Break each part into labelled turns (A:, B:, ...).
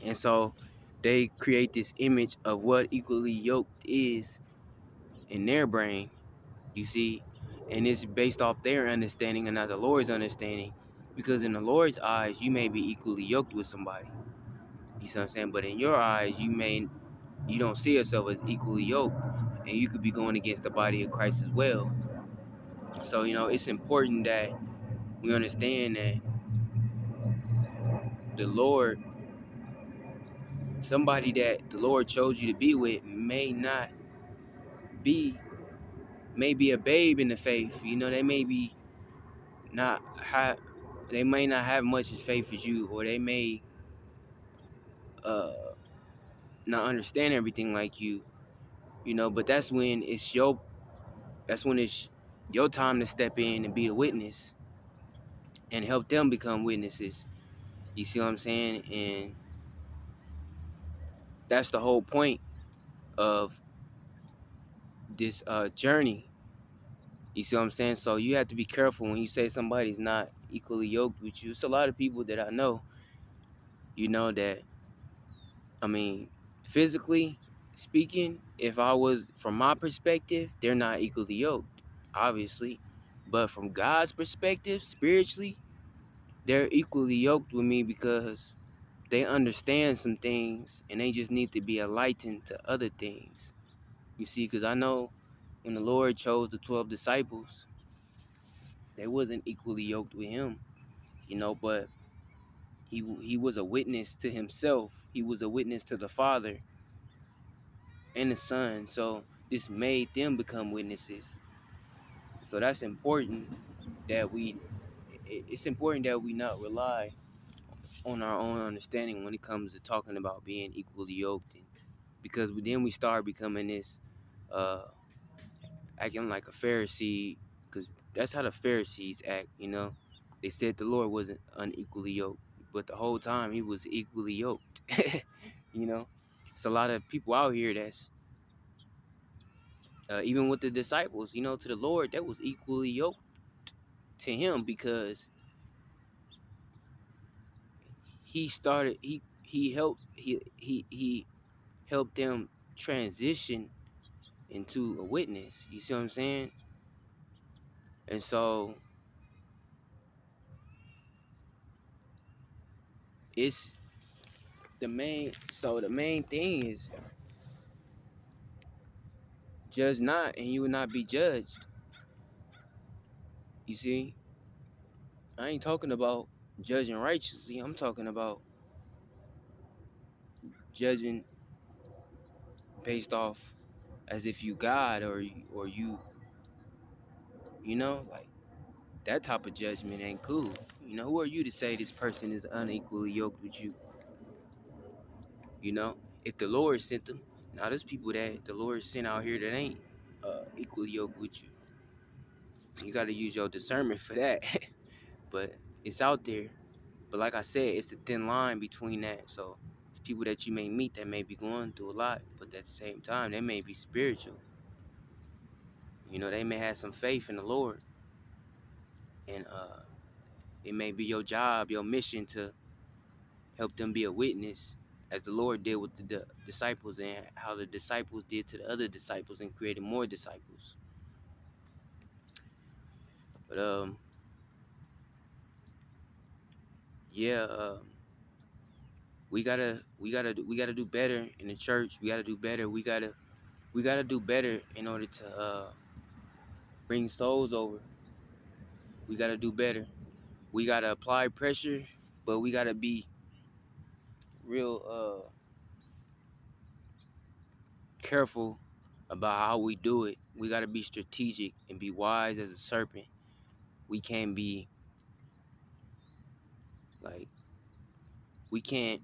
A: And so they create this image of what equally yoked is in their brain, you see, and it's based off their understanding and not the Lord's understanding. Because in the Lord's eyes, you may be equally yoked with somebody. You see what I'm saying? But in your eyes, you don't see yourself as equally yoked, and you could be going against the body of Christ as well. So, it's important that we understand that the Lord, somebody that the Lord chose you to be with, be may be a babe in the faith. They may be not have they may not have much as faith as you, or they may uh not understand everything like you, but that's when it's your time to step in and be a witness and help them become witnesses. You see what I'm saying? And that's the whole point of this journey. You see what I'm saying? So you have to be careful when you say somebody's not equally yoked with you. It's a lot of people that I know, that, I mean, physically speaking, if I was, from my perspective, they're not equally yoked, obviously. But from God's perspective, spiritually, they're equally yoked with me because they understand some things and they just need to be enlightened to other things. You see, because I know when the Lord chose the 12 disciples, they wasn't equally yoked with him, but he was a witness to himself. He was a witness to the Father and the Son. So this made them become witnesses. So that's important that it's important that we not rely on our own understanding when it comes to talking about being equally yoked, because then we start becoming this uh acting like a Pharisee, because that's how the Pharisees act. They said the Lord wasn't unequally yoked, but the whole time he was equally yoked. you know it's a lot of people out here that's even with the disciples, to the Lord, that was equally yoked to him, because he started he helped them transition into a witness. You see what I'm saying? And so it's the main thing is judge not and you will not be judged. You see, I ain't talking about judging righteously. I'm talking about judging based off as if you God, or like that type of judgment ain't cool. Who are you to say this person is unequally yoked with you? You know, if the Lord sent them, now there's people that the Lord sent out here that ain't equally yoked with you. You got to use your discernment for that. But it's out there. But like I said, it's the thin line between that. So it's people that you may meet that may be going through a lot, but at the same time, they may be spiritual. They may have some faith in the Lord, and it may be your job, your mission to help them be a witness, as the Lord did with the disciples, and how the disciples did to the other disciples and created more disciples. But yeah, we gotta do better in the church. We gotta do better. We gotta do better in order to bring souls over. We gotta do better. We gotta apply pressure, but we gotta be real careful about how we do it. We gotta be strategic and be wise as a serpent. We can't be like we can't.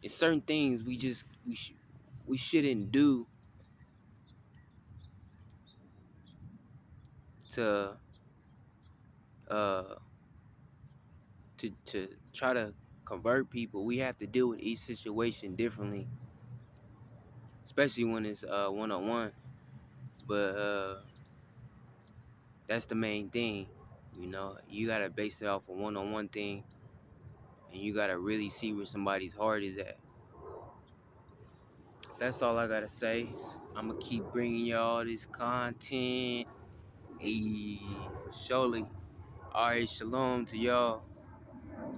A: It's certain things we shouldn't do to uh to try to convert people. We have to deal with each situation differently, especially when it's one-on-one. But that's the main thing. You gotta base it off a one-on-one thing, and you gotta really see where somebody's heart is at. That's all I gotta say. I'm gonna keep bringing y'all this content. Hey, for surely. All right, shalom to y'all.